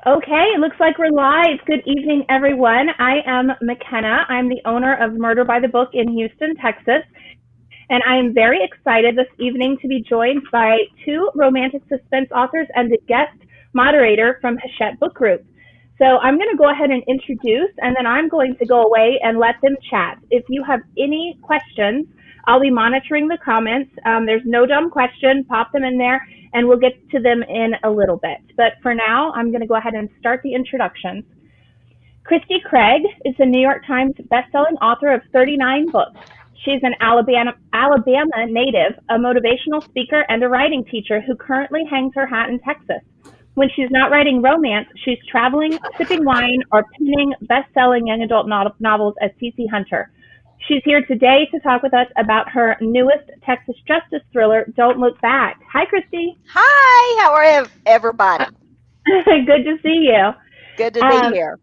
Okay, it looks like we're live. Good evening, everyone. I am McKenna. I'm the owner of Murder by the Book in Houston, Texas, and I am very excited this evening to be joined by two romantic suspense authors and a guest moderator from Hachette Book Group. So I'm going to go ahead and introduce, and then I'm going to go away and let them chat. If you have any questions, I'll be monitoring the comments. There's no dumb question. Pop them in there, and we'll get to them in a little bit. But for now, I'm going to go ahead and start the introductions. Christie Craig is the New York Times bestselling author of 39 books. She's an Alabama native, a motivational speaker, and a writing teacher who currently hangs her hat in Texas. When she's not writing romance, she's traveling, sipping wine, or penning best-selling young adult novels as C.C. Hunter. She's here today to talk with us about her newest Texas justice thriller, Don't Look Back. Hi, Christy. Hi, how are everybody? Good to see you. Good to be here.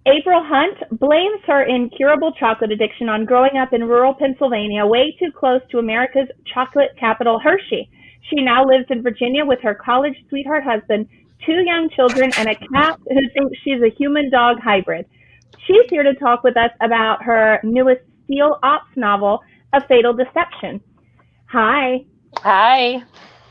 April Hunt blames her incurable chocolate addiction on growing up in rural Pennsylvania, way too close to America's chocolate capital, Hershey. She now lives in Virginia with her college sweetheart husband, 2 young children, and a cat who thinks she's a human-dog hybrid. She's here to talk with us about her newest Steel Ops novel, A Fatal Deception. Hi. Hi.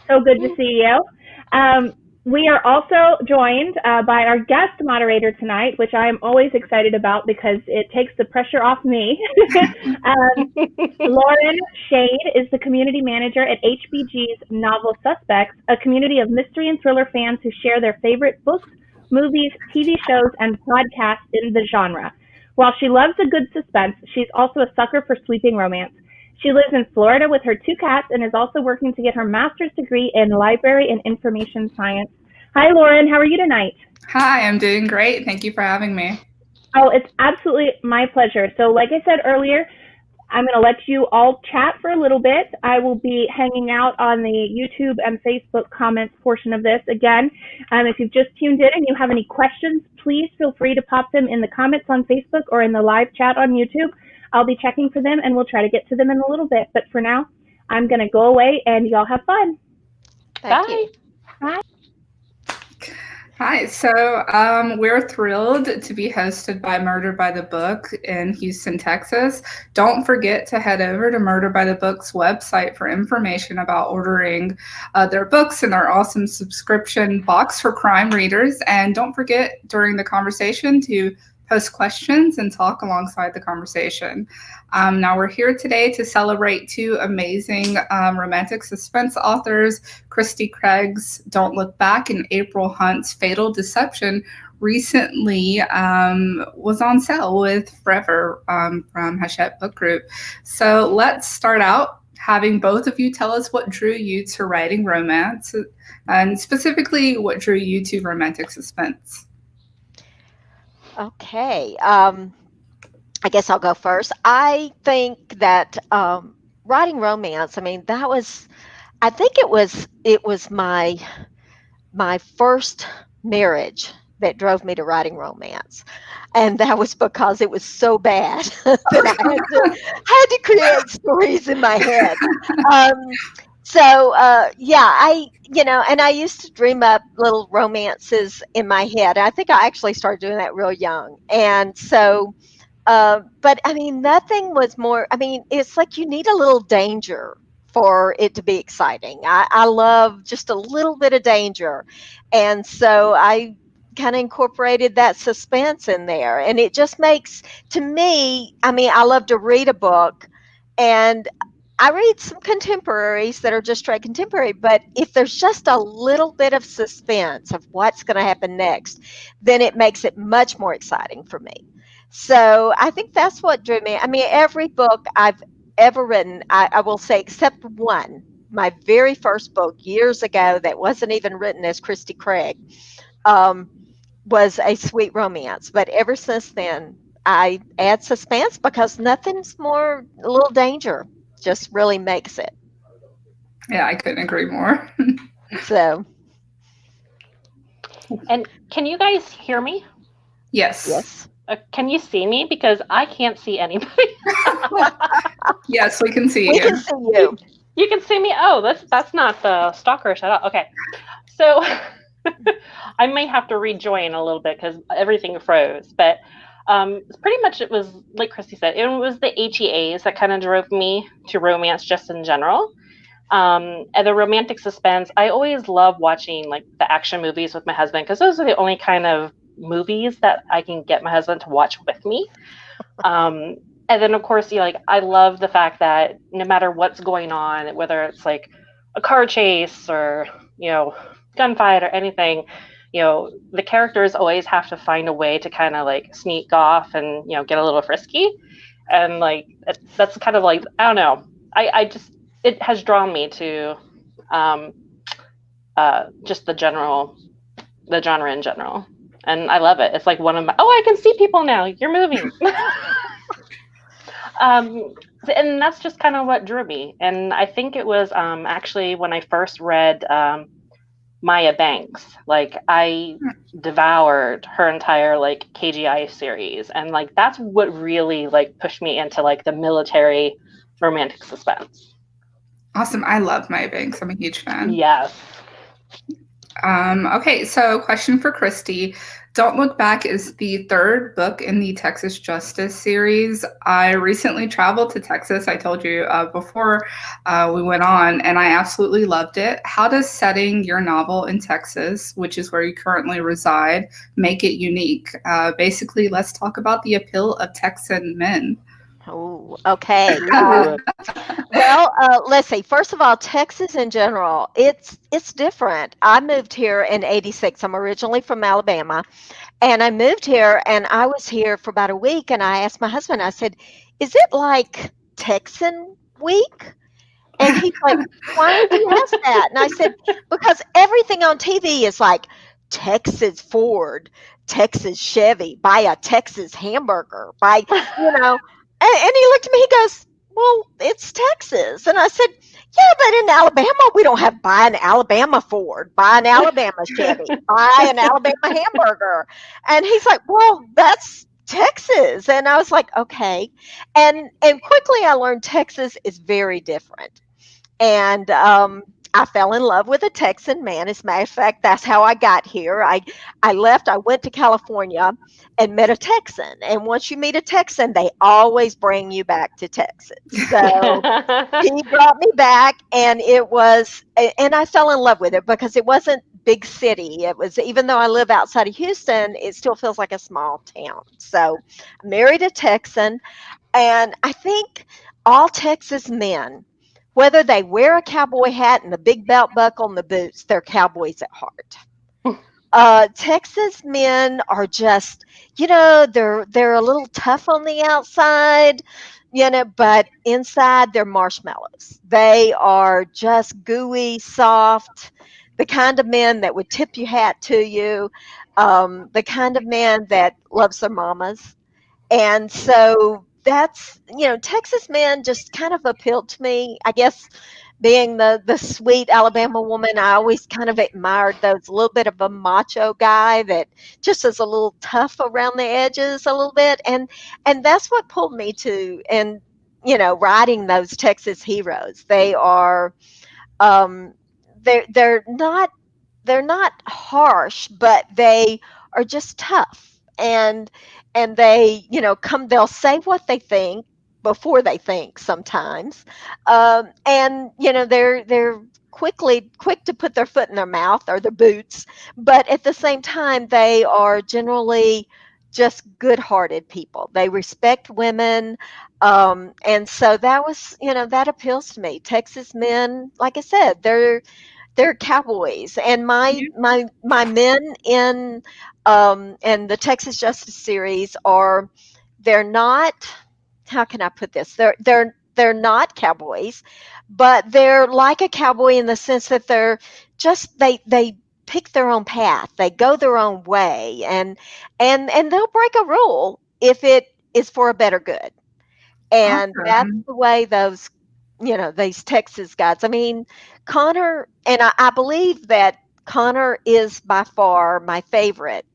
So good to see you. We are also joined by our guest moderator tonight, which I am always excited about because it takes the pressure off me. Lauren Shade is the community manager at HBG's Novel Suspects, a community of mystery and thriller fans who share their favorite books, movies, TV shows, and podcasts in the genre. While she loves a good suspense, she's also a sucker for sweeping romance. She lives in Florida with her 2 cats and is also working to get her master's degree in library and information science. Hi, Lauren. How are you tonight? Hi, I'm doing great. Thank you for having me. Oh, it's absolutely my pleasure. So like I said earlier, I'm going to let you all chat for a little bit. I will be hanging out on the YouTube and Facebook comments portion of this. Again, if you've just tuned in and you have any questions, please feel free to pop them in the comments on Facebook or in the live chat on YouTube. I'll be checking for them, and we'll try to get to them in a little bit. But for now, I'm going to go away, and y'all have fun. Thank you. Bye. Hi, so we're thrilled to be hosted by Murder by the Book in Houston, Texas. Don't forget to head over to Murder by the Book's website for information about ordering their books and their awesome subscription box for crime readers. And don't forget during the conversation to post questions and talk alongside the conversation. Now we're here today to celebrate 2 amazing romantic suspense authors, Christie Craig's Don't Look Back and April Hunt's Fatal Deception recently was on sale with Forever from Hachette Book Group. So let's start out having both of you tell us what drew you to writing romance and specifically what drew you to romantic suspense. Okay. I guess I'll go first. I think that writing romance, I think it was my first marriage that drove me to writing romance. And that was because it was so bad that I had to create stories in my head. And I used to dream up little romances in my head. I think I actually started doing that real young. And so, nothing was more, it's like you need a little danger for it to be exciting. I love just a little bit of danger. And so I kind of incorporated that suspense in there. And it just makes, to me, I love to read a book, and I read some contemporaries that are just straight contemporary, but if there's just a little bit of suspense of what's going to happen next, then it makes it much more exciting for me. So I think that's what drew me. Every book I've ever written, I will say, except one, my very first book years ago that wasn't even written as Christie Craig, was a sweet romance. But ever since then, I add suspense because nothing's more, a little danger just really makes it. Yeah, I couldn't agree more. So. And can you guys hear me? Yes. Yes. Can you see me? Because I can't see anybody. Yes, we can see you. We can see you. You can see me? Oh, that's not the stalkerish at all. Okay. So I may have to rejoin a little bit because everything froze. But pretty much it was like Christy said, it was the HEAs that kind of drove me to romance just in general. And the romantic suspense, I always love watching like the action movies with my husband because those are the only kind of movies that I can get my husband to watch with me. And then of course, like I love the fact that no matter what's going on, whether it's like a car chase or gunfight or anything, the characters always have to find a way to kind of like sneak off and get a little frisky, and like that's kind of like, I don't know, I just, it has drawn me to just the genre in general, and I love it. It's like one of my, I can see people now, you're moving. And that's just kind of what drew me. And I think it was actually when I first read Maya Banks, like I devoured her entire like KGI series, and like that's what really like pushed me into like the military romantic suspense. Awesome. I love Maya Banks. I'm a huge fan. Yes. Okay, so question for Christy. Don't Look Back is the third book in the Texas Justice series. I recently traveled to Texas, I told you before we went on, and I absolutely loved it. How does setting your novel in Texas, which is where you currently reside, make it unique? Basically, let's talk about the appeal of Texan men. Oh, okay. Well, let's see. First of all, Texas in general, it's different. I moved here in '86. I'm originally from Alabama, and I moved here, and I was here for about a week. And I asked my husband, I said, "Is it like Texan week?" And he's like, "Why did you ask that?" And I said, "Because everything on TV is like Texas Ford, Texas Chevy, buy a Texas hamburger, buy, you know." And he looked at me, he goes, "Well, it's Texas." And I said, "Yeah, but in Alabama, we don't have buy an Alabama Ford, buy an Alabama Chevy, buy an Alabama hamburger." And he's like, "Well, that's Texas." And I was like, "Okay." And quickly I learned Texas is very different. And I fell in love with a Texan man. As a matter of fact, that's how I got here. I left, I went to California and met a Texan. And once you meet a Texan, they always bring you back to Texas. So he brought me back, and and I fell in love with it because it wasn't big city. It was, even though I live outside of Houston, it still feels like a small town. So I married a Texan, and I think all Texas men, whether they wear a cowboy hat and a big belt buckle and the boots, they're cowboys at heart. Texas men are just, they're a little tough on the outside, but inside they're marshmallows. They are just gooey, soft, the kind of men that would tip your hat to you, the kind of man that loves their mamas. And so that's, Texas men just kind of appealed to me. I guess being the sweet Alabama woman, I always kind of admired those, a little bit of a macho guy that just is a little tough around the edges a little bit. And that's what pulled me to, and, writing those Texas heroes. They are, they're not harsh, but they are just tough. And they, they'll say what they think before they think sometimes. And, they're quick to put their foot in their mouth or their boots. But at the same time, they are generally just good-hearted people. They respect women. And so that was, that appeals to me. Texas men, like I said, they're cowboys, and my men in the Texas Justice series they're not, how can I put this? They're not cowboys, but they're like a cowboy in the sense that they're just, they pick their own path, they go their own way, and they'll break a rule if it is for a better good. And that's Awesome. the way these Texas guys. I mean, Connor, and I believe that Connor is by far my favorite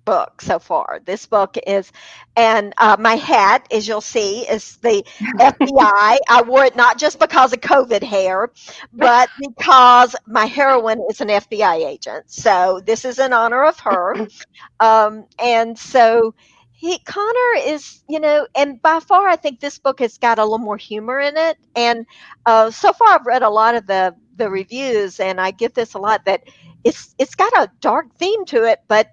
book so far. This book is, and my hat, as you'll see, is the FBI. I wore it not just because of COVID hair, but because my heroine is an FBI agent. So this is in honor of her. And so Connor is, and by far, I think this book has got a little more humor in it. And so far, I've read a lot of the reviews, and I get this a lot, that it's got a dark theme to it, but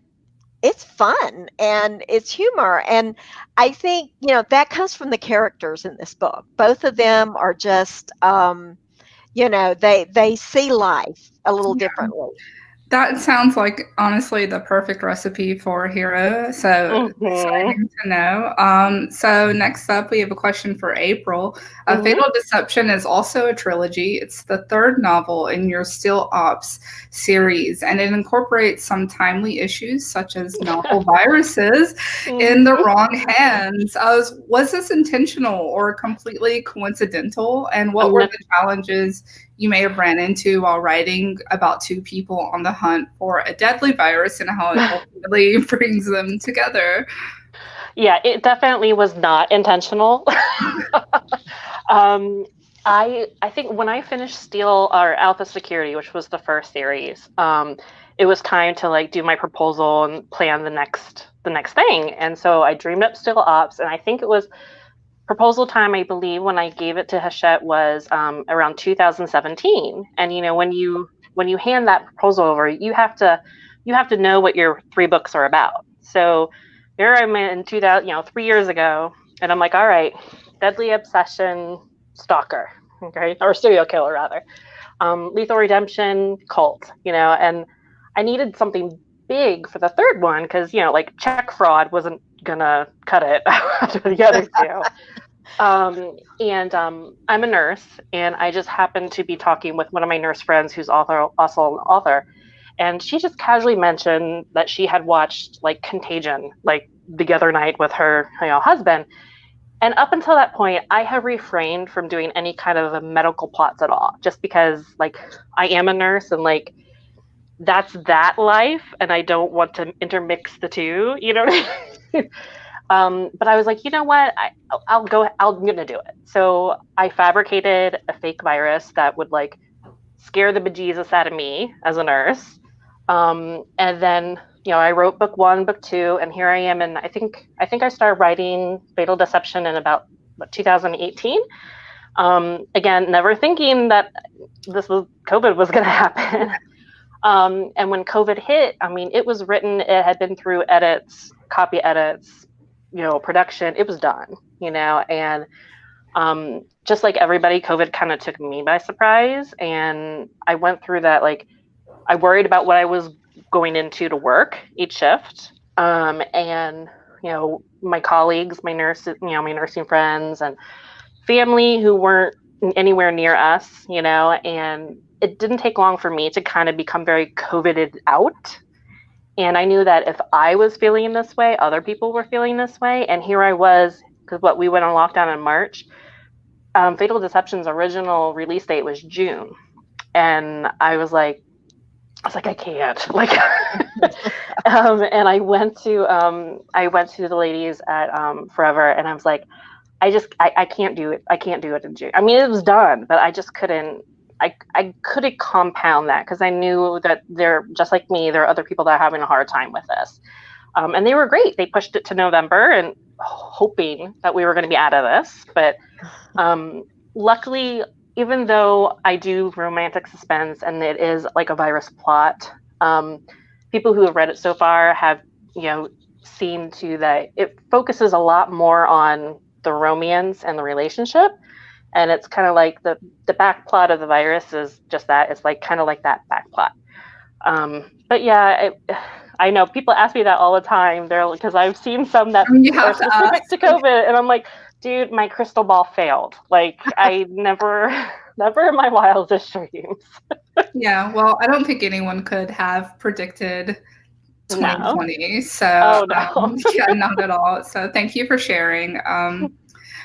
it's fun and it's humor. And I think, that comes from the characters in this book. Both of them are just, they see life a little differently. That sounds like, honestly, the perfect recipe for a hero. So exciting to know. So next up, we have a question for April. Fatal Deception is also a trilogy. It's the third novel in your Steel Ops series, and it incorporates some timely issues such as novel viruses in the wrong hands. Was this intentional or completely coincidental? And what were the challenges you may have ran into while writing about two people on the hunt for a deadly virus, and how it ultimately brings them together? Yeah, it definitely was not intentional. I think when I finished Steel or Alpha Security, which was the first series, it was time to do my proposal and plan the next thing. And so I dreamed up Steel Ops, and I think it was proposal time, I believe, when I gave it to Hachette was around 2017. And when you hand that proposal over, you have to know what your 3 books are about. So here I'm in 2000, 3 years ago, and I'm like, all right, deadly obsession, stalker, okay, or serial killer rather, lethal redemption, cult, and I needed something big for the third one because check fraud wasn't gonna cut it after the other two. I'm a nurse, and I just happened to be talking with one of my nurse friends who's also an author, and she just casually mentioned that she had watched Contagion the other night with her husband. And up until that point, I have refrained from doing any kind of medical plots at all, just because I am a nurse, and that's that life, and I don't want to intermix the two, But I was like, you know what? I'm going to do it. So I fabricated a fake virus that would scare the bejesus out of me as a nurse. And then, I wrote book 1, book 2, and here I am. And I think I started writing Fatal Deception in about 2018. Again, never thinking that COVID was going to happen. And when COVID hit, it was written, it had been through edits, copy edits, production, it was done, and just like everybody, COVID kind of took me by surprise. And I went through that, I worried about what I was going into to work each shift. And, my colleagues, my nurses, my nursing friends and family who weren't anywhere near us, and it didn't take long for me to kind of become very COVIDed out. And I knew that if I was feeling this way, other people were feeling this way. And here I was, because we went on lockdown in March. Fatal Deception's original release date was June. And I was like, I can't. And I went to the ladies at Forever, and I was like, I can't do it. I can't do it in June. It was done, but I just couldn't. I couldn't compound that because I knew that they're just like me. There are other people that are having a hard time with this. And they were great. They pushed it to November and hoping that we were going to be out of this. But luckily, even though I do romantic suspense and it is like a virus plot, people who have read it so far have, seen to that it focuses a lot more on the romance and the relationship. And it's kind of like the back plot of the virus is just that. It's kind of like that back plot. But yeah, I know people ask me that all the time. Because I've seen some that are specific to COVID, and I'm like, dude, my crystal ball failed. I never in my wildest dreams. Yeah, well, I don't think anyone could have predicted 2020. So no. yeah, not at all. So thank you for sharing.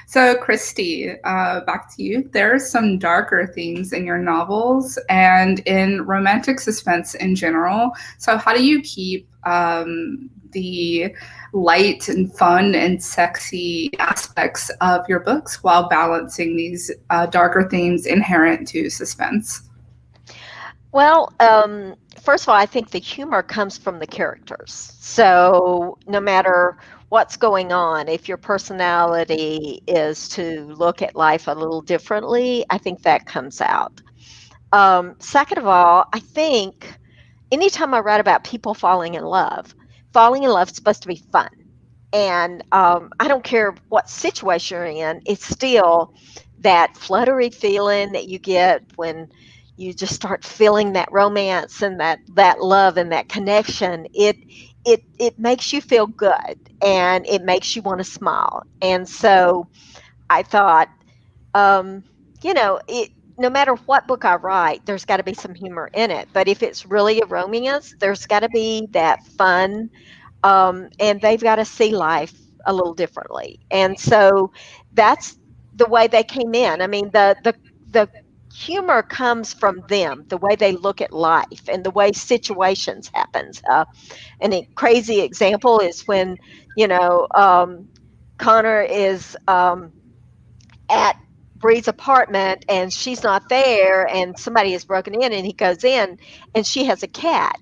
So, Christy, back to you. There are some darker themes in your novels and in romantic suspense in general. So, how do you keep the light and fun and sexy aspects of your books while balancing these darker themes inherent to suspense? Well, first of all, I think the humor comes from the characters. So no matter what's going on, if your personality is to look at life a little differently, I think that comes out. Second of all, I think anytime I write about people falling in love is supposed to be fun. And I don't care what situation you're in, it's still that fluttery feeling that you get when you just start feeling that romance and that love and that connection. It makes you feel good and it makes you want to smile. And so I thought, um, no matter what book I write, there's got to be some humor in it. But if it's really a romance, there's got to be that fun, and they've got to see life a little differently. And so that's the way they came in. I mean, the humor comes from them, the way they look at life and the way situations happens. And a crazy example is when Connor is at Bree's apartment and she's not there and somebody has broken in and he goes in and she has a cat.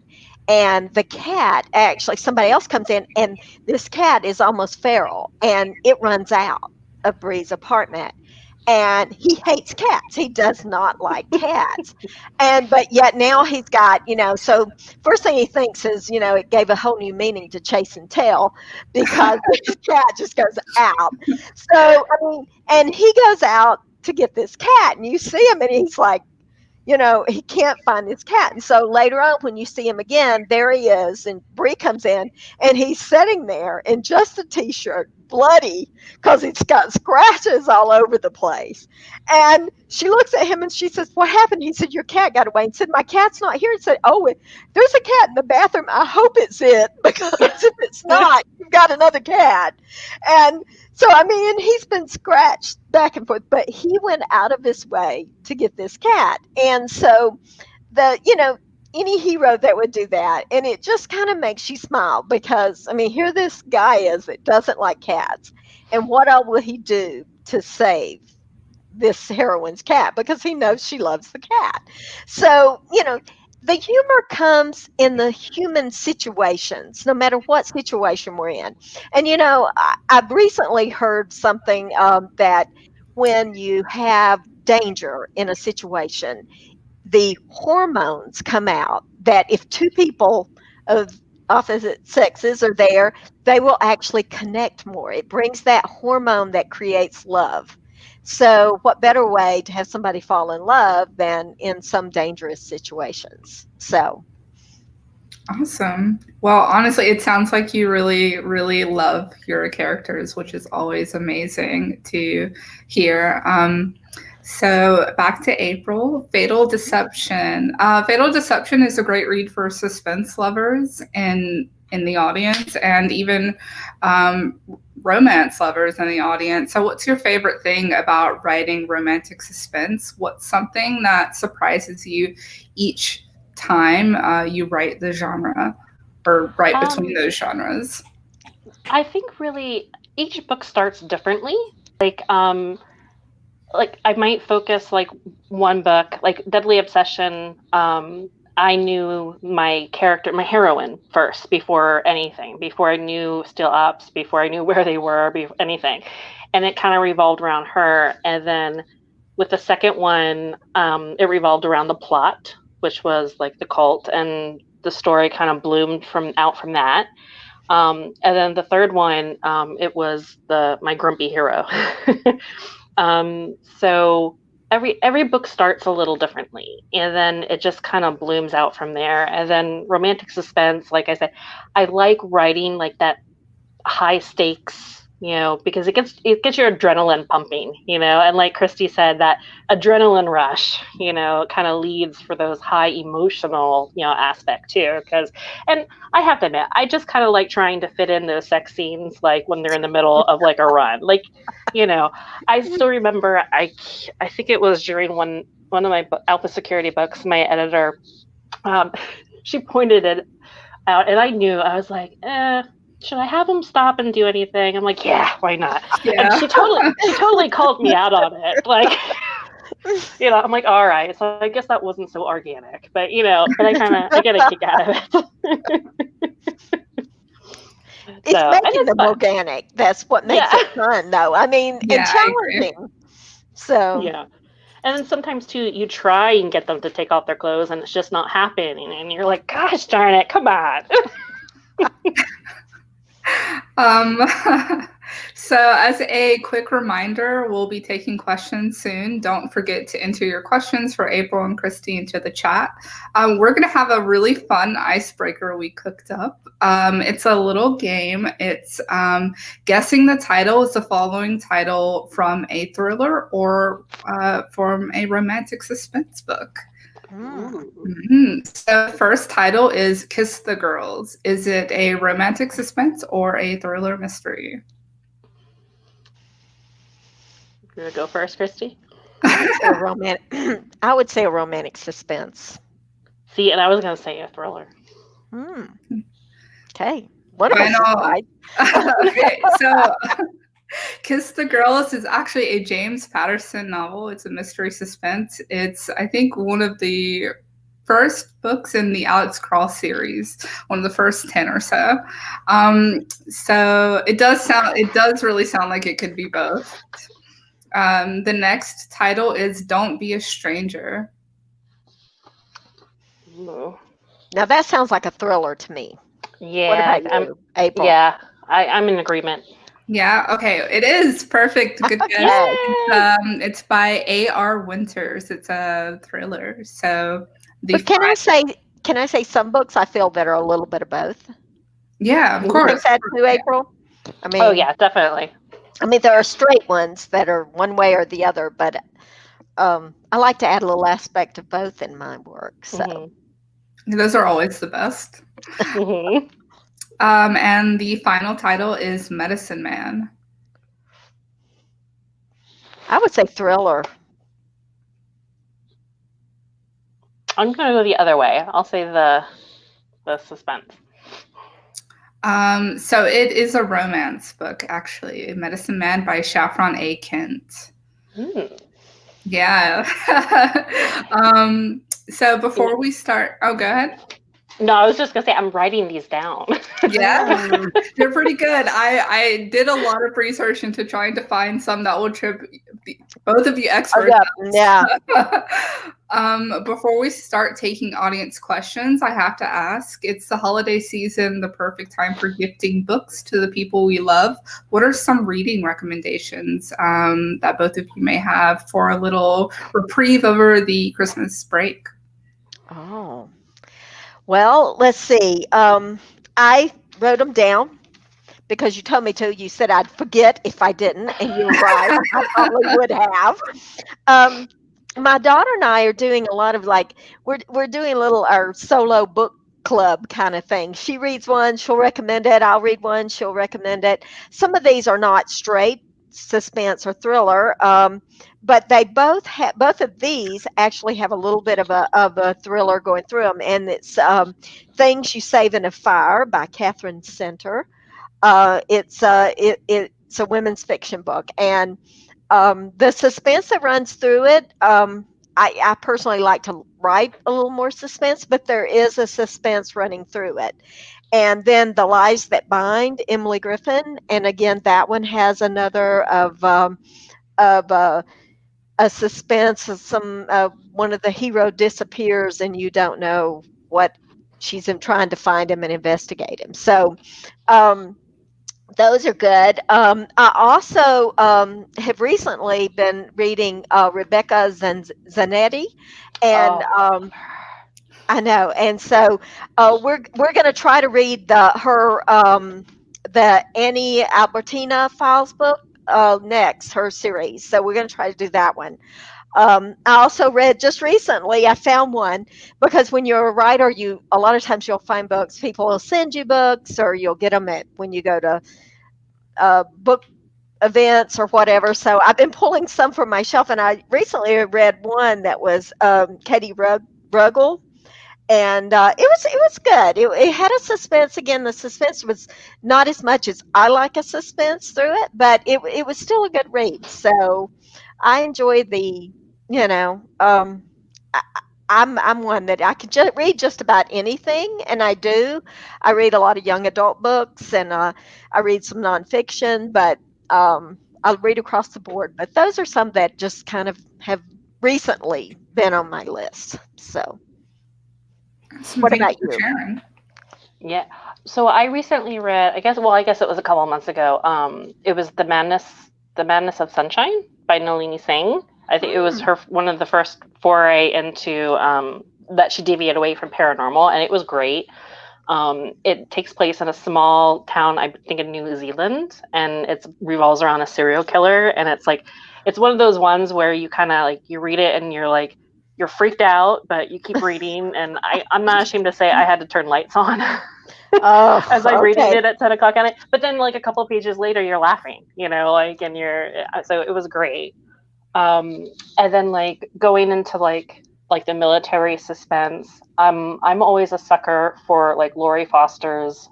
And the cat, actually, somebody else comes in and this cat is almost feral and it runs out of Bree's apartment. And he hates cats. He does not like cats. But yet now he's got, so first thing he thinks is, it gave a whole new meaning to chase and tell because this cat just goes out. So, I mean, and he goes out to get this cat and you see him and he's like, he can't find his cat. And so later on, when you see him again, there he is. And Bree comes in and he's sitting there in just a t-shirt, bloody, because he's got scratches all over the place. And she looks at him and she says, "What happened?" He said, "Your cat got away." And said, "My cat's not here." He said, "Oh, there's a cat in the bathroom. I hope it's it, because if it's not, you've got another cat." And so, I mean, he's been scratched back and forth, but he went out of his way to get this cat. And so any hero that would do that, and it just kind of makes you smile because, I mean, here this guy is that doesn't like cats. And what all will he do to save this heroine's cat? Because he knows she loves the cat. So, the humor comes in the human situations, no matter what situation we're in. And, I've recently heard something that when you have danger in a situation, the hormones come out that if two people of opposite sexes are there, they will actually connect more. It brings that hormone that creates love. So what better way to have somebody fall in love than in some dangerous situations? So Awesome. Well, honestly, it sounds like you really, really love your characters, which is always amazing to hear. So back to April, Fatal Deception. Fatal Deception is a great read for suspense lovers in the audience, and even romance lovers in the audience. So what's your favorite thing about writing romantic suspense? What's something that surprises you each time you write the genre or write between those genres? I think really each book starts differently. Like I might focus like one book, like Deadly Obsession. I knew my character, my heroine first before anything, before I knew Steel Ops, before I knew where they were, anything. And it kind of revolved around her. And then with the second one, it revolved around the plot, which was like the cult, and the story kind of bloomed from that. And then the third one, it was my grumpy hero. So every book starts a little differently, and then it just kind of blooms out from there. And then romantic suspense, like I said, I like writing like that high stakes because it gets your adrenaline pumping, and like Christy said, that adrenaline rush, kind of leads for those high emotional, aspect too. And I have to admit, I just kind of like trying to fit in those sex scenes, like when they're in the middle of like a run, like, I still remember, I think it was during one of my Alpha Security books, my editor, she pointed it out, and I knew, I was like, should I have him stop and do anything? I'm like, yeah, why not? Yeah. And she totally called me out on it. Like, I'm like, all right. So I guess that wasn't so organic, but but I get a kick out of it. It's making them organic. That's what makes it fun, though. I mean, and challenging. So yeah. And then sometimes too, you try and get them to take off their clothes, and it's just not happening. And you're like, gosh darn it, come on. So as a quick reminder, we'll be taking questions soon. Don't forget to enter your questions for April and Christy into the chat. We're going to have a really fun icebreaker we cooked up. It's a little game. It's guessing the title. Is the following title from a thriller or from a romantic suspense book? So the first title is Kiss the Girls. Is it a romantic suspense or a thriller mystery? You want to go first, Christy? I would say a romantic suspense. See, and I was going to say a thriller. Okay. What about Okay, so Kiss the Girls is actually a James Patterson novel. It's a mystery suspense. It's, I think, one of the first books in the Alex Cross series, one of the first 10 or so. So it does really sound like it could be both. The next title is Don't Be a Stranger. Ooh. Now that sounds like a thriller to me. Yeah. What about you, April? Yeah, I'm in agreement. Yeah, okay. It is perfect. Good guess. It's by A.R. Winters. It's a thriller. So but can I say some books I feel that are a little bit of both? Yeah, of course. You think that too, April? I mean, oh yeah, definitely. I mean, there are straight ones that are one way or the other, but I like to add a little aspect of both in my work. So those are always the best. And the final title is Medicine Man. I would say thriller. I'm going to go the other way. I'll say the suspense. So it is a romance book, actually. Medicine Man by Saffron A. Kent. Yeah. So before we start, go ahead. No, I was just going to say, I'm writing these down. Yeah, they're pretty good. I did a lot of research into trying to find some that will trip both of you experts. Yeah. Before we start taking audience questions, I have to ask, it's the holiday season, the perfect time for gifting books to the people we love. What are some reading recommendations that both of you may have for a little reprieve over the Christmas break? Oh. Well, let's see. I wrote them down because you told me to. You said I'd forget if I didn't, and you were right. I probably would have. My daughter and I are doing a lot of we're doing our solo book club kind of thing. She reads one, she'll recommend it. I'll read one, she'll recommend it. Some of these are not straight suspense or thriller, but they both of these actually have a little bit of a thriller going through them, and it's Things You Save in a Fire by Catherine Center. It's a women's fiction book, and the suspense that runs through it, I personally like to write a little more suspense, but there is a suspense running through it. And then The Lies That Bind, Emily Griffin, and again that one has another of a suspense of one of the hero disappears and you don't know what she's trying to find him and investigate him. So those are good. I also have recently been reading Rebecca Zanetti, and I know, and so we're going to try to read her the Annie Albertina Files book next, her series. So we're going to try to do that one. I also read just recently, I found one because when you're a writer, a lot of times you'll find books. People will send you books, or you'll get them when you go to book events or whatever. So I've been pulling some from my shelf, and I recently read one that was Katie Ruggles, and it was good. It had a suspense. Again, the suspense was not as much as I like a suspense through it, but it was still a good read. So I enjoy I, I'm one that I can read just about anything, and I do. I read a lot of young adult books, and I read some nonfiction, but I'll read across the board. But those are some that just kind of have recently been on my list. So. What Thank about you for you? sharing. Yeah. So I recently read, I guess it was a couple of months ago. It was The Madness of Sunshine by Nalini Singh. I think it was one of the first foray into that she deviated away from paranormal, and it was great. It takes place in a small town, I think in New Zealand, and it revolves around a serial killer. And it's one of those ones where you kind of like, you read it and you're freaked out, but you keep reading. And I'm not ashamed to say I had to turn lights on as I'm reading it at 10 o'clock at night. But then like a couple of pages later, you're laughing, so it was great. And then like going into like the military suspense, I'm always a sucker for like Lori Foster's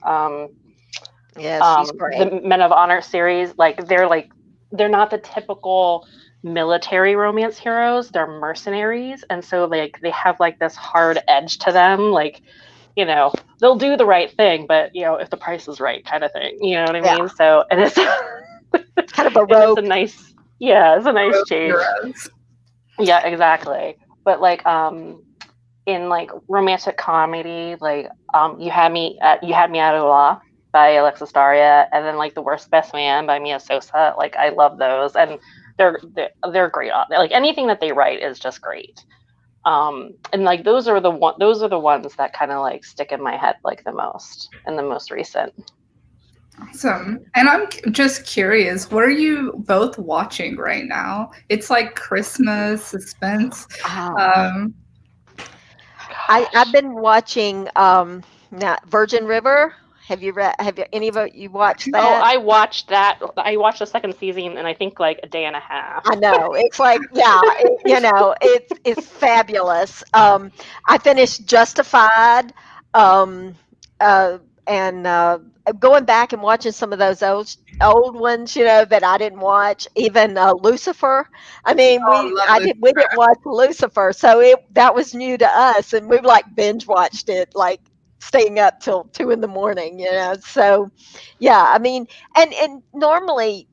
she's great. the Men of Honor series. They're not the typical military romance heroes, they're mercenaries, and so like they have like this hard edge to them, like they'll do the right thing, but if the price is right, kind of thing, you know what I mean? So, and it's kind of a rogue. It's a nice change. Yeah, exactly. But like in like romantic comedy, like you had me at Ola by Alexis Daria, and then like The Worst Best Man by Mia Sosa. Like I love those, and they're great. Like anything that they write is just great. And like those are the ones that kind of like stick in my head like the most, and the most recent. Awesome. And I'm just curious, what are you both watching right now? It's like Christmas, Suspense. I've been watching now Virgin River. Have any of you watched that? Oh, I watched that. I watched the second season in I think like a day and a half. I know. It's like, it's fabulous. I finished Justified, and going back and watching some of those old ones, that I didn't watch. Even Lucifer. I mean, we didn't watch Lucifer, so that was new to us, and we like binge watched it, like staying up till 2 a.m. So yeah, I mean, and normally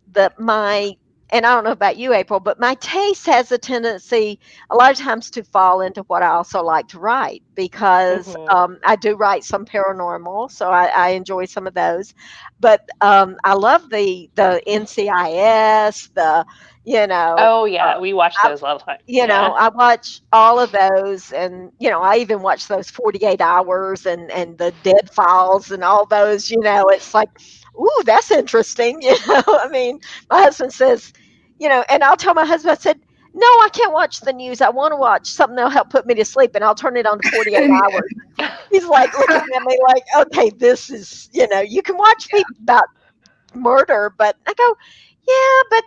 and I don't know about you, April, but my taste has a tendency a lot of times to fall into what I also like to write, because I do write some paranormal, so I enjoy some of those. But I love the NCIS, Oh yeah, we watch those all the time. I watch all of those, and I even watch those 48 Hours and the Dead Files and all those. It's like, ooh, that's interesting. I mean, my husband says, and I'll tell my husband, I said, no, I can't watch the news. I want to watch something that'll help put me to sleep, and I'll turn it on to 48 Hours. He's like looking at me like, okay, this is, you can watch people about murder, but I go, yeah, but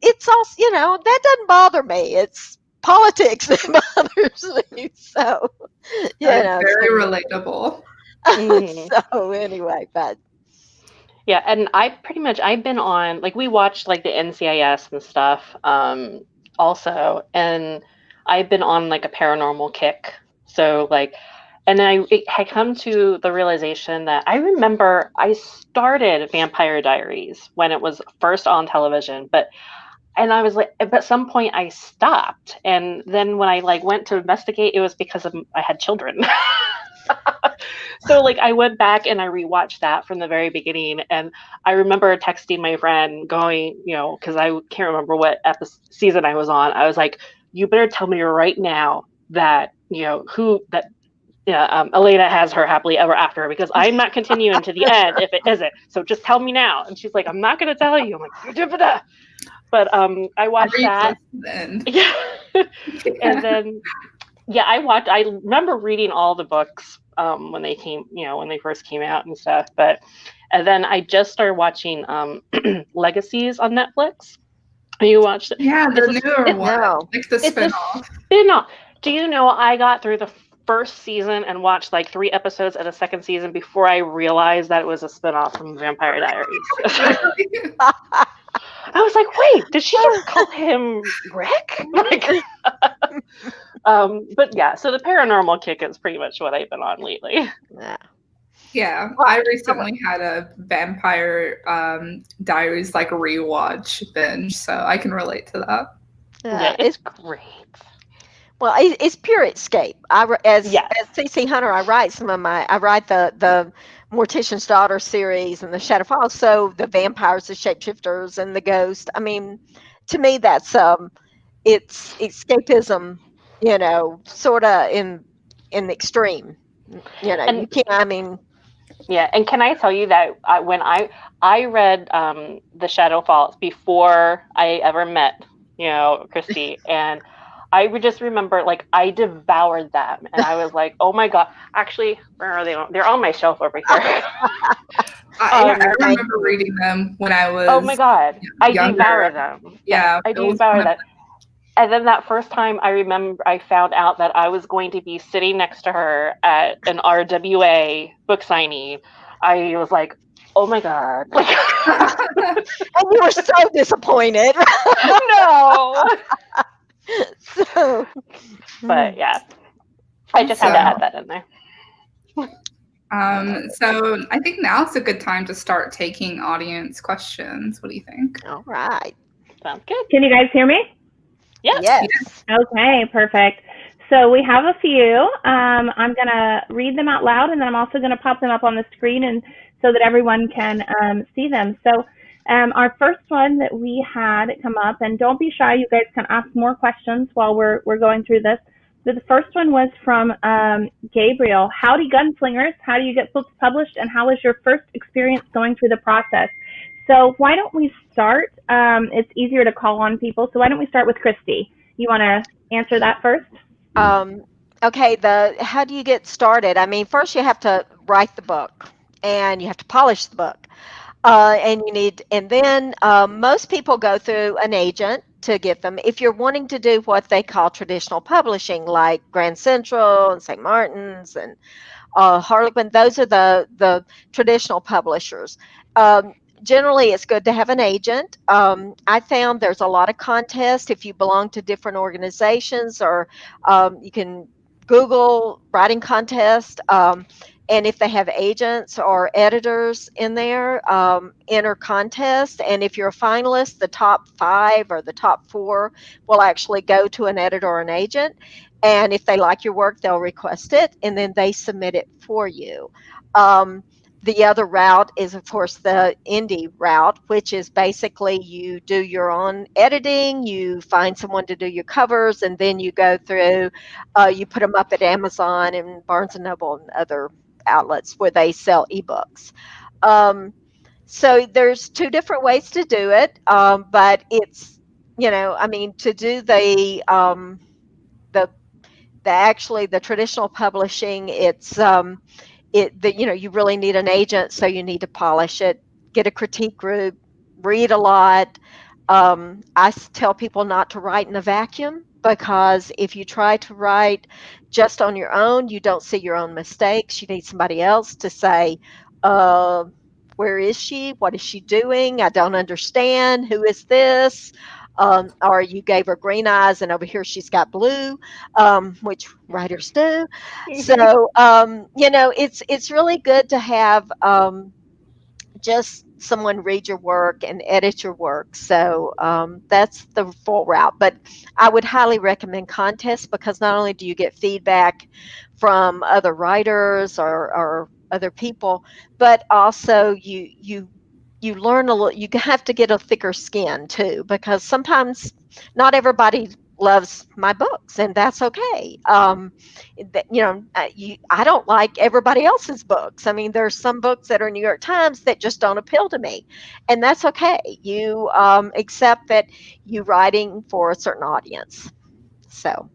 it's also, that doesn't bother me. It's politics that bothers me. So, very relatable. So anyway, but yeah, and I've been on, like, we watched like the NCIS and stuff also, and I've been on like a paranormal kick. So like, and then I had come to the realization that I remember I started Vampire Diaries when it was first on television, and I was like, at some point I stopped. And then when I like went to investigate, it was because I had children. So like I went back and I rewatched that from the very beginning. And I remember texting my friend going, because I can't remember what season I was on. I was like, you better tell me right now that, Elena has her happily ever after because I'm not continuing to the end if it isn't. So just tell me now. And she's like, I'm not going to tell you. I'm like, but I watched that. Yeah. And then, I remember reading all the books when they came, when they first came out and stuff. And then I just started watching Legacies on Netflix. You watched it? Yeah, the newer one, like the spinoff. Spinoff. Do you know I got through the first season and watched like 3 episodes of the second season before I realized that it was a spinoff from Vampire Diaries? I was like, wait, did she just call him Rick? But yeah, so the paranormal kick is pretty much what I've been on lately. Yeah, I recently had a Vampire Diaries like rewatch binge, so I can relate to that. Yeah, it's great. Well, it's pure escape. As CC Hunter, I write the Mortician's Daughter series and the Shadow Falls. So the vampires, the shapeshifters, and the ghost. I mean, to me, that's it's escapism. Sort of in the extreme. And, you can't. I mean. Yeah, and can I tell you that when I read the Shadow Falls before I ever met Christy, and I would just remember I devoured them, and I was like, oh my god! Actually, where are they? They're on my shelf over here. I remember reading them when I was. Oh my god! I younger. devoured them. Yeah, I devoured that. And then that first time I remember I found out that I was going to be sitting next to her at an RWA book signing. I was like, oh my God. And you were so disappointed. No. But yeah, I just had to add that in there. So I think now's a good time to start taking audience questions. What do you think? All right. Sounds good. Can you guys hear me? Yes. Okay, perfect. So we have a few. I'm going to read them out loud, and then I'm also going to pop them up on the screen and so that everyone can see them. So our first one that we had come up, and don't be shy, you guys can ask more questions while we're going through this. So the first one was from Gabriel. Howdy, gunslingers. How do you get books published, and how was your first experience going through the process? So why don't we start? It's easier to call on people. So why don't we start with Christy? You want to answer that first? Okay. How do you get started? I mean, first you have to write the book, and you have to polish the book, and then most people go through an agent to get them. If you're wanting to do what they call traditional publishing, like Grand Central and St. Martin's and Harlequin, those are the traditional publishers. Generally, it's good to have an agent. I found there's a lot of contests if you belong to different organizations, or you can Google writing contest. And if they have agents or editors in there, enter contest. And if you're a finalist, the top 5 or the top 4 will actually go to an editor or an agent. And if they like your work, they'll request it, and then they submit it for you. The other route is, of course, the indie route, which is basically you do your own editing, you find someone to do your covers, and then you go through, you put them up at Amazon and Barnes & Noble and other outlets where they sell ebooks. So there's 2 different ways to do it, but it's, to do the traditional publishing, it's you really need an agent, so you need to polish it, get a critique group, read a lot. I tell people not to write in a vacuum, because if you try to write just on your own, you don't see your own mistakes. You need somebody else to say, where is she? What is she doing? I don't understand. Who is this? Or you gave her green eyes and over here she's got blue, which writers do. So, it's really good to have just someone read your work and edit your work. So that's the full route. But I would highly recommend contests, because not only do you get feedback from other writers or other people, but also you learn a little. You have to get a thicker skin too, because sometimes not everybody loves my books, and that's okay. I don't like everybody else's books. I mean, there's some books that are New York Times that just don't appeal to me, and that's okay. You accept that you're writing for a certain audience. So,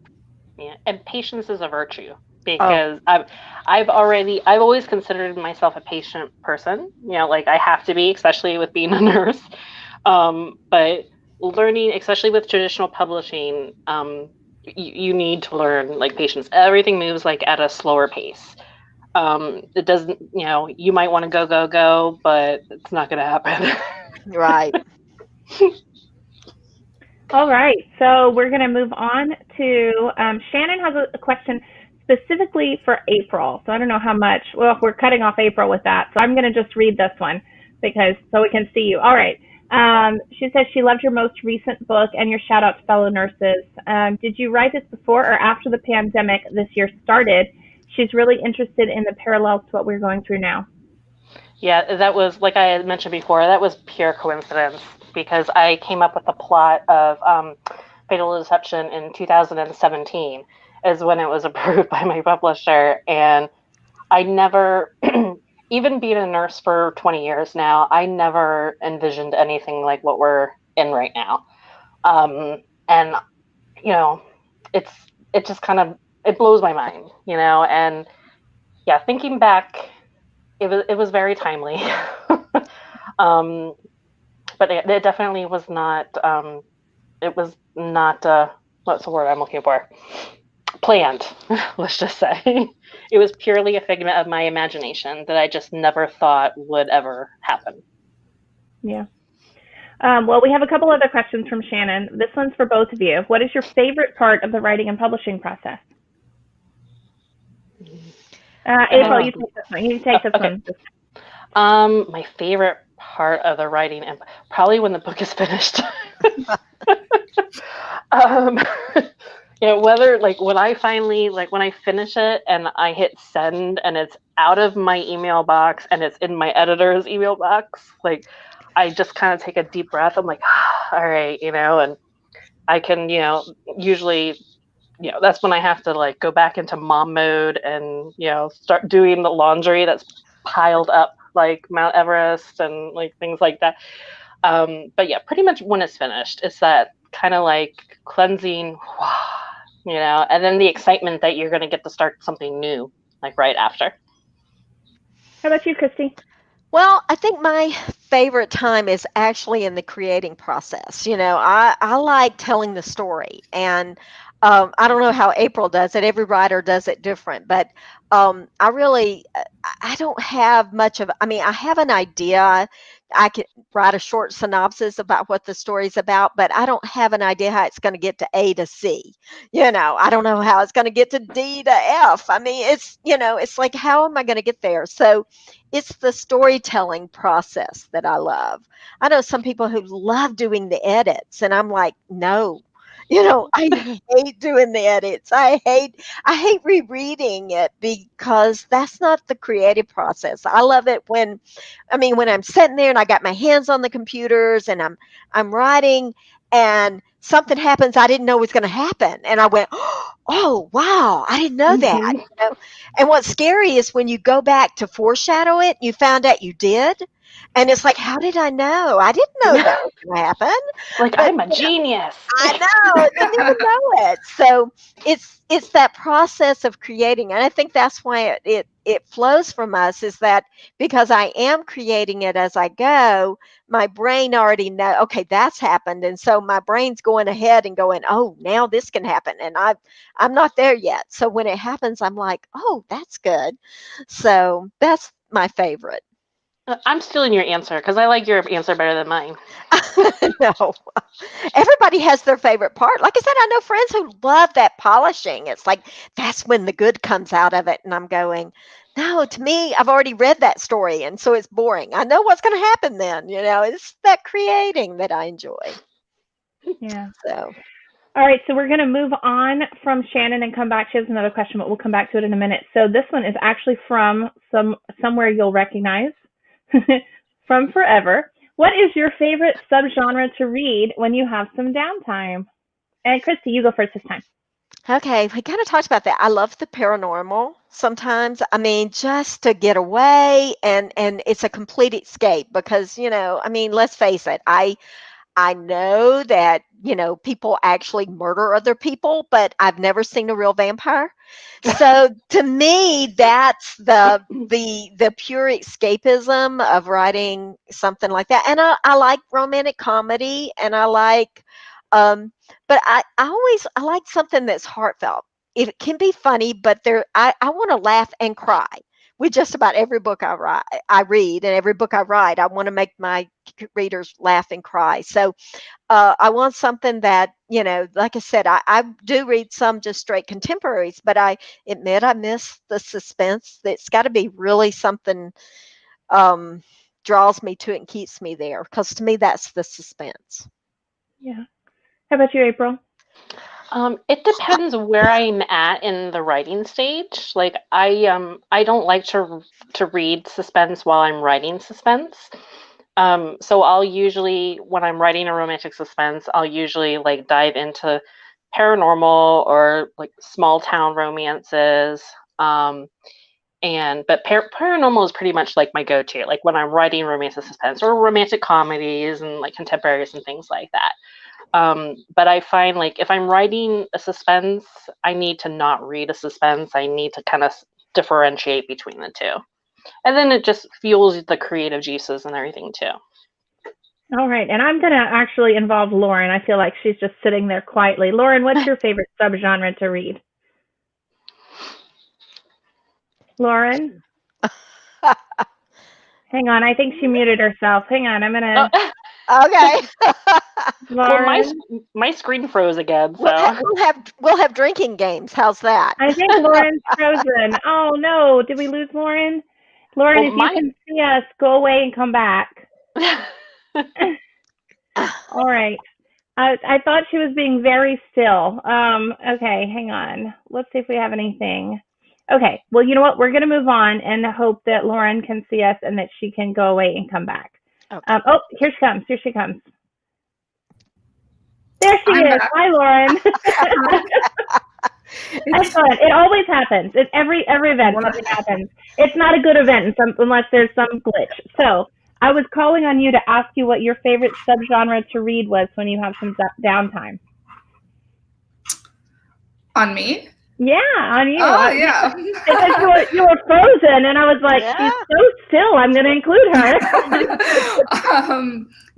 Yeah, and patience is a virtue oh, because I've always considered myself a patient person. Like I have to be, especially with being a nurse. But learning, especially with traditional publishing, you need to learn like patience. Everything moves like at a slower pace. It doesn't, you might want to go, go, go, but it's not going to happen. right. All right, so we're going to move on to Shannon has a question specifically for April. So I don't know how much. Well, we're cutting off April with that, so I'm going to just read this one because so we can see you. All right. She says she loved your most recent book and your shout out to fellow nurses. Did you write this before or after the pandemic this year started? She's really interested in the parallels to what we're going through now. Yeah, that was, like I had mentioned before, that was pure coincidence because I came up with the plot of Fatal Deception in 2017 is when it was approved by my publisher. And I never, even being a nurse for 20 years now, I never envisioned anything like what we're in right now. And, it's, it just kind of, it blows my mind, and yeah, thinking back, it was very timely. But it definitely was not, it was not, what's the word I'm looking for? Planned, let's just say. It was purely a figment of my imagination that I just never thought would ever happen. Yeah. Well, we have a couple other questions from Shannon. This one's for both of you. What is your favorite part of the writing and publishing process? April, you take this one. You take this okay. one. My favorite part of the writing, and probably when the book is finished. Whether like when I finally when I finish it and I hit send and it's out of my email box and it's in my editor's email box, like I just kind of take a deep breath. I'm like, all right, and I can, usually, that's when I have to like go back into mom mode and, start doing the laundry that's piled up like Mount Everest and like things like that. But yeah, pretty much when it's finished, it's that kind of like cleansing, and then the excitement that you're going to get to start something new, like right after. How about you, Christy? Well, I think my favorite time is actually in the creating process. I like telling the story, and I don't know how April does it. Every writer does it different, but I really, I don't have much of. I mean, I have an idea. I can write a short synopsis about what the story's about, but I don't have an idea how it's going to get to A to C. I don't know how it's going to get to D to F. I mean, it's like, how am I going to get there? So it's the storytelling process that I love. I know some people who love doing the edits, and I'm like, no. I hate doing the edits. I hate rereading it because that's not the creative process. I love it when I'm sitting there and I got my hands on the computers and I'm writing and something happens I didn't know was going to happen, and I went, oh wow, I didn't know that. Mm-hmm. And what's scary is when you go back to foreshadow it, you found out you did, and it's like, how did I know? I didn't know that was going to happen. Like, But I'm a genius. I know, I didn't even know it. So it's that process of creating, and I think that's why it flows from us, is that because I am creating it as I go, my brain already know, okay, that's happened, and so my brain's going ahead and going, oh, now this can happen, and I'm not there yet. So when it happens, I'm like, oh, that's good. So that's my favorite. I'm stealing your answer because I like your answer better than mine. No, everybody has their favorite part. Like I said, I know friends who love that polishing. It's like that's when the good comes out of it. And I'm going, no, to me, I've already read that story. And so it's boring. I know what's going to happen then. It's that creating that I enjoy. Yeah. So, All right, so we're going to move on from Shannon and come back. She has another question, but we'll come back to it in a minute. So this one is actually from somewhere you'll recognize, from Forever. What is your favorite subgenre to read when you have some downtime? And Christy, you go first this time. Okay, we kind of talked about that. I love the paranormal sometimes. I mean, just to get away and it's a complete escape because, I mean, let's face it. I know that, people actually murder other people, but I've never seen a real vampire. So to me, that's the pure escapism of writing something like that. And I like romantic comedy, and I like, but I like something that's heartfelt. It can be funny, but I want to laugh and cry with just about every book I read, and every book I write, I want to make my readers laugh and cry. So I want something that, like I said, I do read some just straight contemporaries, but I admit I miss the suspense. It's got to be really something draws me to it and keeps me there, because to me, that's the suspense. Yeah. How about you, April? It depends where I'm at in the writing stage. Like I don't like to read suspense while I'm writing suspense. So I'll usually, when I'm writing a romantic suspense, I'll usually like dive into paranormal or like small town romances. But paranormal is pretty much like my go-to, like when I'm writing romantic suspense or romantic comedies and like contemporaries and things like that. But I find like if I'm writing a suspense, I need to not read a suspense. I need to kind of differentiate between the two. And then it just fuels the creative juices and everything too. All right. And I'm going to actually involve Lauren. I feel like she's just sitting there quietly. Lauren, what's your favorite subgenre to read? Lauren? Hang on. I think she muted herself. Hang on. I'm going to... Okay. Well, my screen froze again, so we'll have drinking games. How's that? I think Lauren's frozen. Oh no, did we lose Lauren? Lauren, if you can see us, go away and come back. All right. I thought she was being very still. Okay, hang on. Let's see if we have anything. Okay. Well, you know what? We're going to move on and hope that Lauren can see us and that she can go away and come back. Okay. Oh, here she comes. Here she comes. There she is. Back. Hi, Lauren. Excellent. It always happens. At every event, something happens. It's not a good event unless there's some glitch. So I was calling on you to ask you what your favorite subgenre to read was when you have some downtime. On me? Yeah, on you. Oh, yeah. Because you were frozen, and I was like, she's so still, I'm going to include her.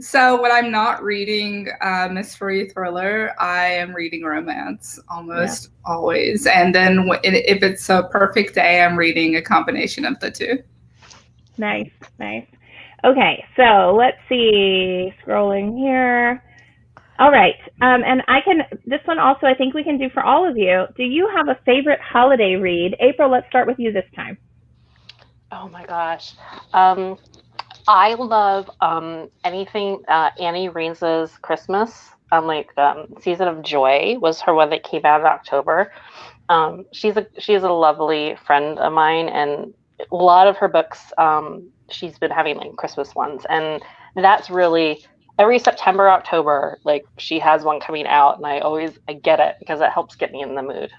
So when I'm not reading mystery thriller, I am reading romance almost always. And then if it's a perfect day, I'm reading a combination of the two. Nice, nice. Okay, so let's see. Scrolling here. All right, and this one also I think we can do for all of you. Do you have a favorite holiday read? April, let's start with you this time. Oh my gosh. I love anything Annie Riens's Christmas. Season of Joy was her one that came out in October. She's a lovely friend of mine, and a lot of her books, she's been having like Christmas ones, and that's really every September, October, like she has one coming out, and I get it because it helps get me in the mood.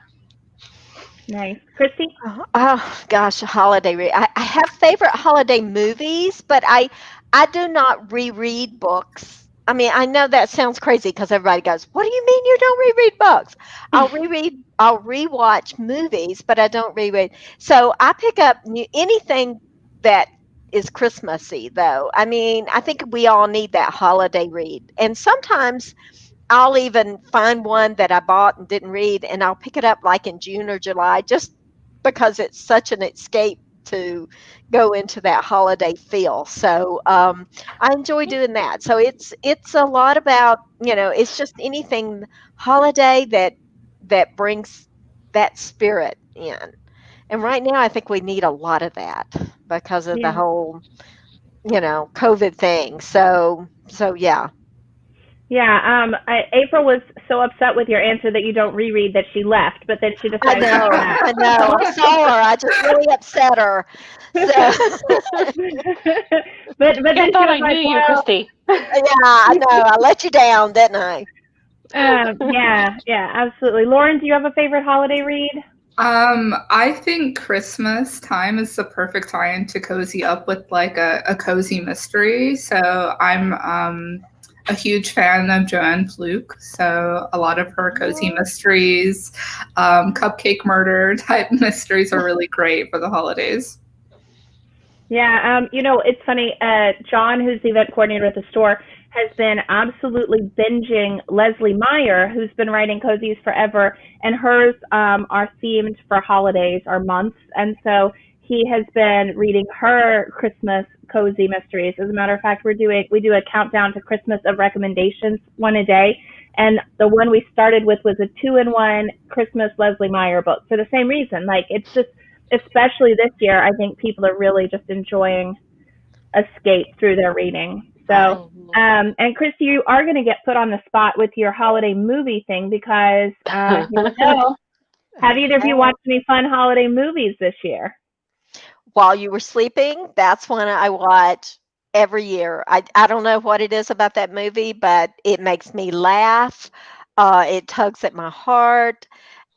Nice. Christy? Oh gosh, a holiday read. I have favorite holiday movies, but I do not reread books. I mean, I know that sounds crazy because everybody goes, "What do you mean you don't reread books?" I'll rewatch movies, but I don't reread. So I pick up anything that is Christmassy, though. I mean, I think we all need that holiday read. And sometimes I'll even find one that I bought and didn't read, and I'll pick it up like in June or July, just because it's such an escape to go into that holiday feel. So I enjoy doing that. So it's a lot about, it's just anything holiday that brings that spirit in. And right now, I think we need a lot of that because of the whole, COVID thing. So yeah. Yeah. April was so upset with your answer that you don't reread that she left, but then she decided to come back. I know. I saw her. I just really upset her. So. but then I thought I knew you, Christy. Yeah, I know. I let you down, didn't I? Yeah, absolutely. Lauren, do you have a favorite holiday read? I think Christmas time is the perfect time to cozy up with like a cozy mystery. So I'm a huge fan of Joanne Fluke. So a lot of her cozy mysteries, cupcake murder type mysteries are really great for the holidays. Yeah, it's funny. John, who's the event coordinator at the store, has been absolutely binging Leslie Meyer, who's been writing cozies forever, and hers are themed for holidays or months, and so he has been reading her Christmas cozy mysteries. As a matter of fact, we do a countdown to Christmas of recommendations, one a day, and the one we started with was a 2-in-1 Christmas Leslie Meyer book for the same reason. Like it's just, especially this year, I think people are really just enjoying escape through their reading. So, and Christy, you are going to get put on the spot with your holiday movie thing because, here we go. Have either of you watched any fun holiday movies this year? While you were sleeping, that's when I watch every year. I don't know what it is about that movie, but it makes me laugh. It tugs at my heart.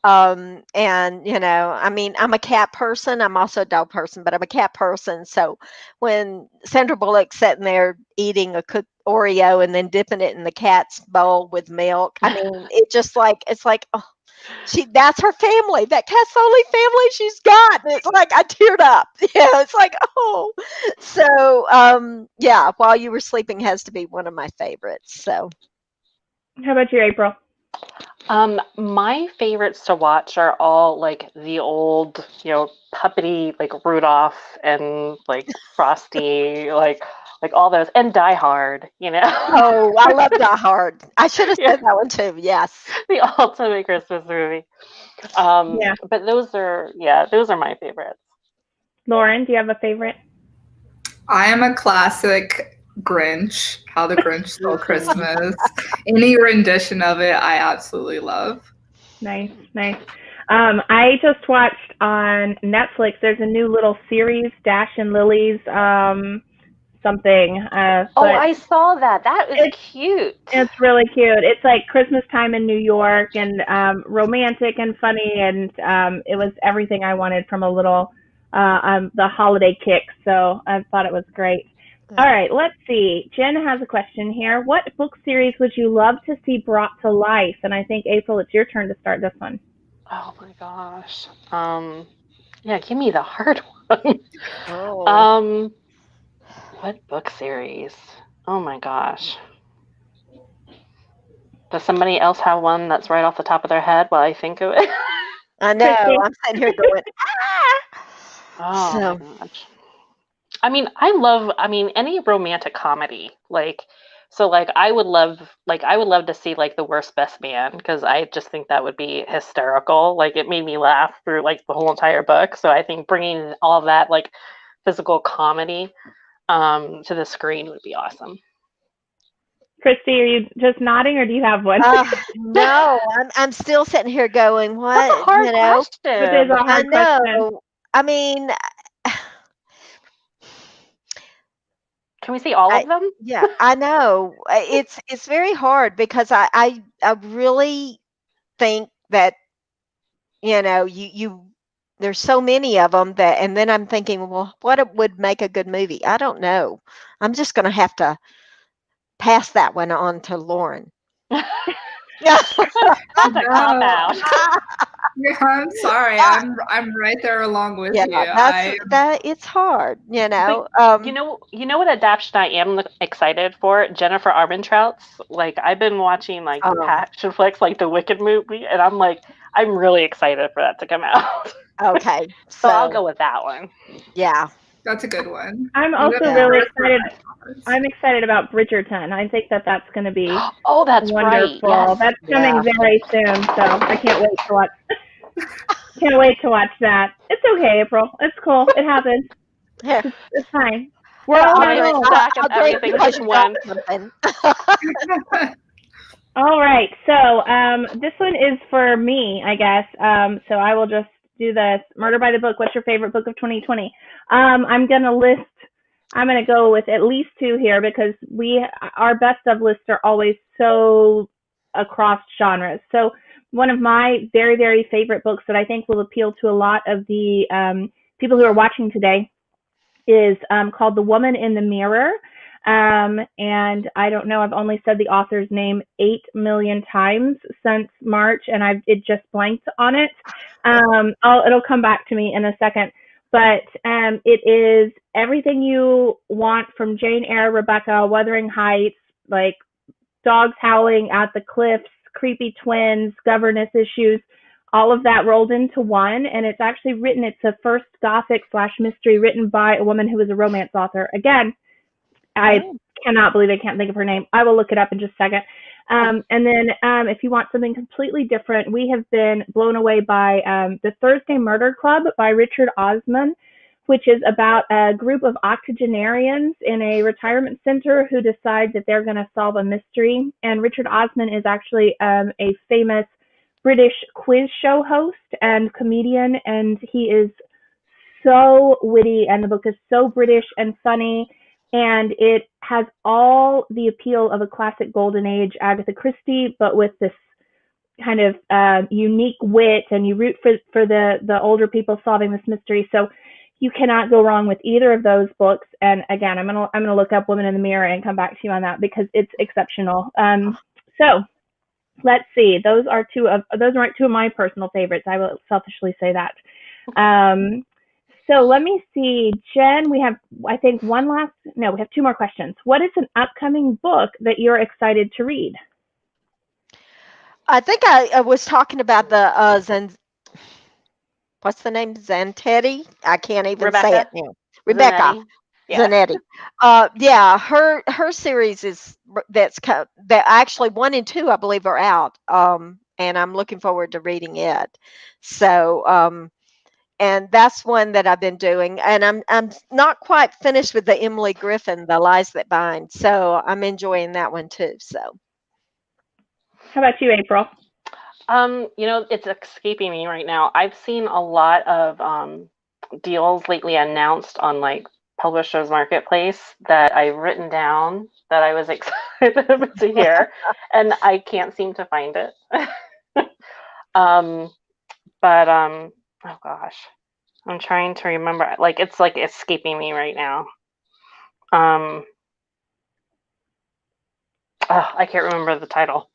And I mean, I'm a cat person. I'm also a dog person, but I'm a cat person. So when Sandra Bullock's sitting there eating a cooked Oreo and then dipping it in the cat's bowl with milk, I mean, it's like, oh, that's her family. That cat's the only family she's got. And it's like I teared up. Yeah, it's like, oh. So yeah, While You Were Sleeping has to be one of my favorites. So How about you, April? My favorites to watch are all like the old, puppety like Rudolph and like Frosty, like all those, and Die Hard, oh, I love Die Hard. I should have Yeah, said that one too. Yes. the ultimate Christmas movie. Yeah. But those are my favorites. Lauren, do you have a favorite? I am a classic Grinch, How the Grinch Stole Christmas. Any rendition of it, I absolutely love. Nice, nice. I just watched on Netflix. There's a new little series, Dash and Lily's something. I saw that. That is cute. It's really cute. It's like Christmas time in New York and romantic and funny, and it was everything I wanted from a little the holiday kick. So I thought it was great. All right, let's see. Jen has a question here. What book series would you love to see brought to life? And I think, April, it's your turn to start this one. Oh my gosh. Yeah, give me the hard one. Oh. What book series? Oh my gosh. Does somebody else have one that's right off the top of their head while I think of it? I know. I'm sitting here going, Oh my gosh. I mean, any romantic comedy. I would love to see like The Worst Best Man, because I just think that would be hysterical. Like it made me laugh through like the whole entire book. So I think bringing all that like physical comedy to the screen would be awesome. Christy, are you just nodding, or do you have one? No, I'm still sitting here going, what? That's a hard question. It is a hard question. I mean, can we see all of them? Yeah, I know. It's very hard because I really think that you there's so many of them that, and then I'm thinking, well, what would make a good movie? I don't know. I'm just going to have to pass that one on to Lauren. That's a cop out. Yeah, I'm sorry. I'm right there along with you. It's hard, But, you know what adaptation I am excited for? Jennifer Armentrout's. Like I've been watching like the passion flicks, like the Wicked movie, and I'm really excited for that to come out. Okay, so I'll go with that one. Yeah. That's a good one. I'm also really excited. I'm excited about Bridgerton. I think that's going to be that's wonderful. right. Yes. That's coming very soon, so I can't wait to watch. Can't wait to watch that. It's okay, April. It's cool. It happens. Yeah. It's fine. We're all right. Stack of everything just one. All right. So this one is for me, I guess. So I will just do this. Murder by the Book. What's your favorite book of 2020? I'm going to go with at least two here because our best of lists are always so across genres. So one of my very, very favorite books that I think will appeal to a lot of the people who are watching today is called The Woman in the Mirror. And I don't know, I've only said the author's name 8 million times since March, and it just blanked on it. It'll come back to me in a second. But it is everything you want from Jane Eyre, Rebecca, Wuthering Heights, like dogs howling at the cliffs, creepy twins, governess issues, all of that rolled into one. And it's actually written, it's a first gothic / mystery written by a woman who was a romance author. Again, I cannot believe I can't think of her name. I will look it up in just a second. And then if you want something completely different, we have been blown away by The Thursday Murder Club by Richard Osman, which is about a group of octogenarians in a retirement center who decide that they're going to solve a mystery. And Richard Osman is actually a famous British quiz show host and comedian, and he is so witty, and the book is so British and funny, and it has all the appeal of a classic golden age Agatha Christie, but with this kind of unique wit, and you root for the older people solving this mystery. So you cannot go wrong with either of those books. And again, I'm gonna look up Woman in the Mirror and come back to you on that because it's exceptional. So let's see. Those are two of my personal favorites. I will selfishly say that. So let me see, Jen, we have, I think we have two more questions. What is an upcoming book that you're excited to read? I think I was talking about the what's the name? Zantetti? I can't even say it now. Rebecca Zanetti. Yeah, her series is that actually 1 and 2 I believe are out. And I'm looking forward to reading it. So and that's one that I've been doing, and I'm not quite finished with the Emily Griffin, The Lies That Bind. So I'm enjoying that one too. So how about you, April? It's escaping me right now. I've seen a lot of deals lately announced on like Publishers Marketplace that I've written down that I was excited to hear, and I can't seem to find it. Oh gosh, I'm trying to remember. Like it's like escaping me right now. I can't remember the title.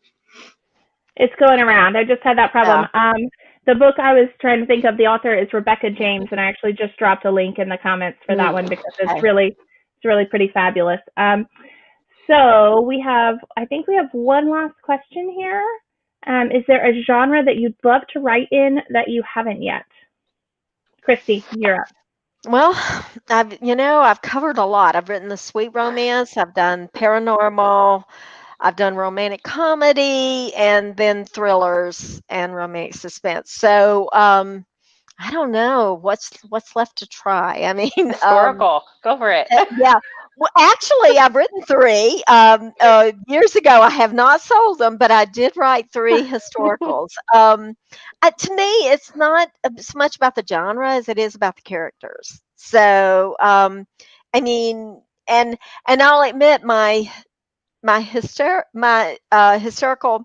It's going around. I just had that problem. Yeah. The book I was trying to think of, the author is Rebecca James, and I actually just dropped a link in the comments for that one because it's really pretty fabulous. So I think we have one last question here. Is there a genre that you'd love to write in that you haven't yet? Christy, you're up. Well, I've covered a lot. I've written the sweet romance. I've done paranormal. I've done romantic comedy, and then thrillers and romantic suspense. So I don't know what's left to try. I mean, historical. Go for it. Yeah. Well, actually, I've written 3 years ago. I have not sold them, but I did write 3 historicals. To me, it's not so much about the genre as it is about the characters. So, I mean, and I'll admit my historical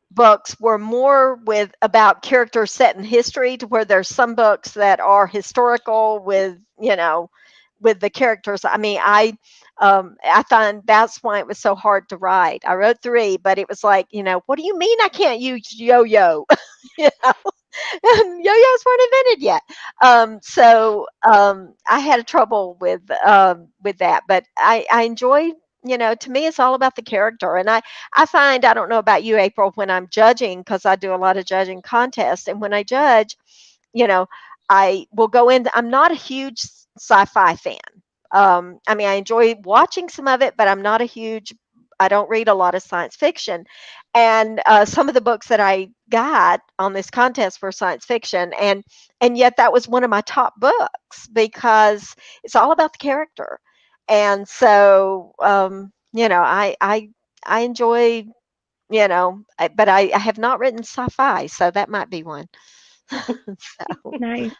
books were more about characters set in history, to where there's some books that are historical with the characters. I mean, I find that's why it was so hard to write. I wrote 3, but it was like, what do you mean I can't use yo-yo? And yo-yos weren't invented yet. So I had trouble with that, but I enjoy, to me, it's all about the character. And I find, I don't know about you, April, when I'm judging, because I do a lot of judging contests, and when I judge, I will go in. I'm not a huge sci-fi fan. I mean, I enjoy watching some of it, but I don't read a lot of science fiction. And some of the books that I got on this contest were science fiction. And yet that was one of my top books because it's all about the character. And so, I enjoy, but I have not written sci-fi, so that might be one. Nice.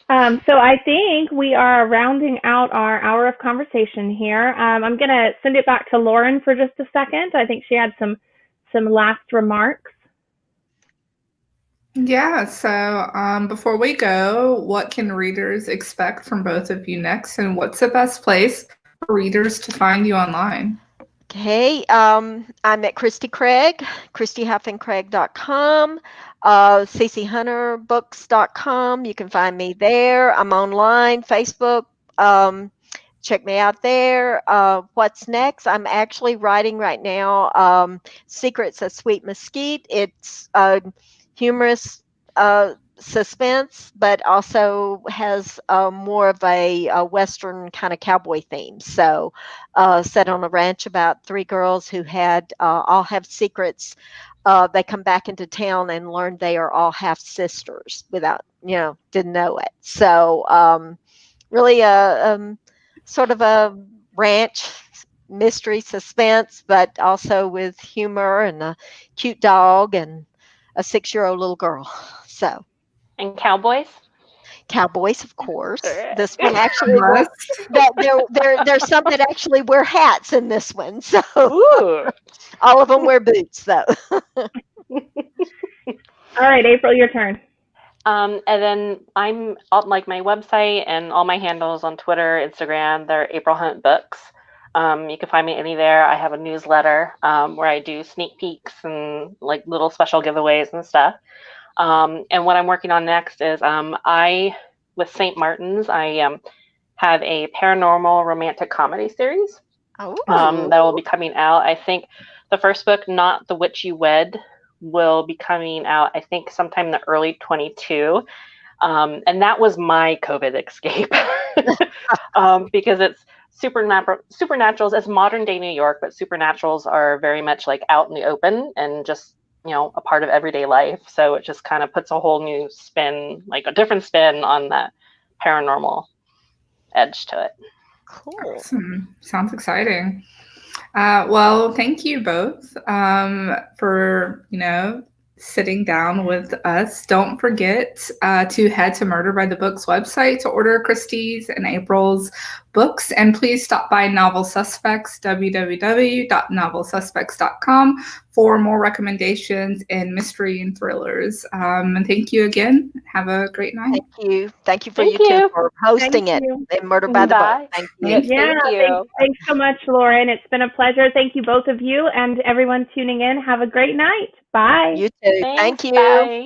So I think we are rounding out our hour of conversation here. I'm going to send it back to Lauren for just a second. I think she had some some last remarks. Yeah, so before we go, what can readers expect from both of you next, and what's the best place for readers to find you online? Okay, I'm at Christie Craig, christie-craig.com, cchunterbooks.com. You can find me there. I'm online, Facebook. Check me out there. What's next? I'm actually writing right now Secrets of Sweet Mesquite. It's humorous suspense, but also has more of a Western kind of cowboy theme. So set on a ranch about three girls who had all have secrets. They come back into town and learn they are all half sisters without, didn't know it. So really sort of a ranch mystery suspense, but also with humor and a cute dog and a 6-year-old little girl. So. And cowboys? Cowboys, of course. Right. This one actually there's some that actually wear hats in this one. So Ooh. all of them wear boots though. All right, April, your turn. And then I'm like my website and all my handles on Twitter, Instagram, they're April Hunt Books. You can find me any there. I have a newsletter where I do sneak peeks and like little special giveaways and stuff. And what I'm working on next is with St. Martin's, I have a paranormal romantic comedy series that will be coming out. I think the first book, Not the Witch You Wed, will be coming out, I think, sometime in the early 22. And that was my COVID escape because it's supernaturals. It's modern day New York, but supernaturals are very much like out in the open and just a part of everyday life. So it just kind of puts a whole new spin, like a different spin on that paranormal edge to it. Cool. Awesome. Sounds exciting. Well, thank you both for, sitting down with us. Don't forget to head to Murder by the Book's website to order Christie's and April's books. And please stop by Novel Suspects, www.novelsuspects.com for more recommendations in mystery and thrillers. And thank you again. Have a great night. Thank you for you two for hosting it in Murder by the Book. Thank you. Yes, thank you. Thanks so much, Lauren. It's been a pleasure. Thank you, both of you, and everyone tuning in. Have a great night. Bye. You too. Thanks, Thank you. bye.